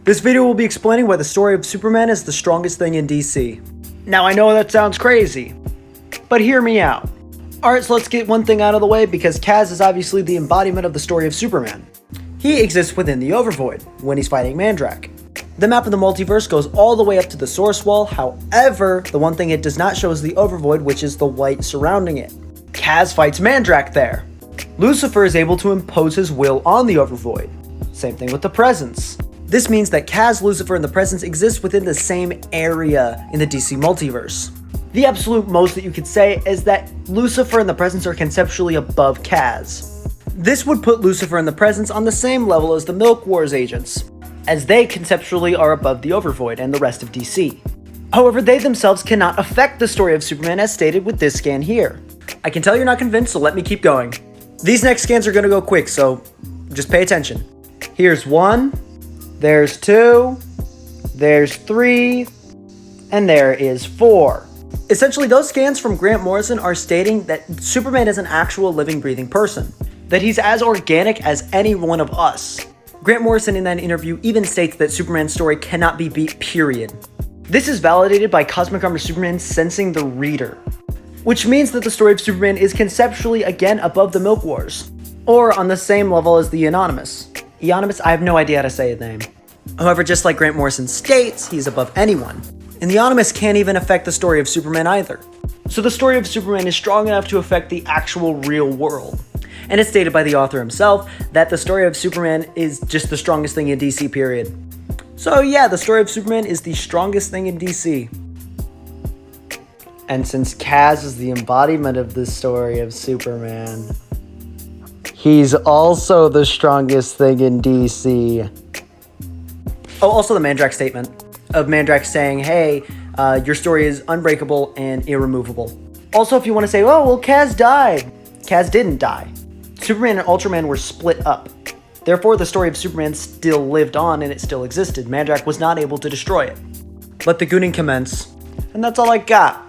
This video will be explaining why the story of Superman is the strongest thing in DC. Now I know that sounds crazy, but hear me out. Alright, so let's get one thing out of the way because Kaz is obviously the embodiment of the story of Superman. He exists within the Overvoid, when he's fighting Mandrake. The map of the multiverse goes all the way up to the source wall, however, the one thing it does not show is the Overvoid, which is the white surrounding it. Kaz fights Mandrake there. Lucifer is able to impose his will on the Overvoid. Same thing with the Presence. This means that Kaz, Lucifer, and the Presence exist within the same area in the DC multiverse. The absolute most that you could say is that Lucifer and the Presence are conceptually above Kaz. This would put Lucifer and the Presence on the same level as the Milk Wars agents, as they conceptually are above the Overvoid and the rest of DC. However, they themselves cannot affect the story of Superman as stated with this scan here. I can tell you're not convinced, so let me keep going. These next scans are going to go quick, so just pay attention. Here's 1, there's 2, there's 3, and there is 4. Essentially, those scans from Grant Morrison are stating that Superman is an actual living, breathing person, that he's as organic as any one of us. Grant Morrison in that interview even states that Superman's story cannot be beat, period. This is validated by Cosmic Armor Superman sensing the reader, which means that the story of Superman is conceptually again above the Milk Wars, or on the same level as the Anonymous. Eonymous, I have no idea how to say his name. However, just like Grant Morrison states, he's above anyone. And the Anonymous can't even affect the story of Superman either. So the story of Superman is strong enough to affect the actual real world. And it's stated by the author himself that the story of Superman is just the strongest thing in DC, period. So yeah, the story of Superman is the strongest thing in DC. And since Kaz is the embodiment of the story of Superman, he's also the strongest thing in DC. Oh, also the Mandrake statement of Mandrake saying, hey, your story is unbreakable and irremovable. Also, if you want to say, oh, well, Kaz died. Kaz didn't die. Superman and Ultraman were split up. Therefore, the story of Superman still lived on and it still existed. Mandrake was not able to destroy it. Let the gooning commence. And that's all I got.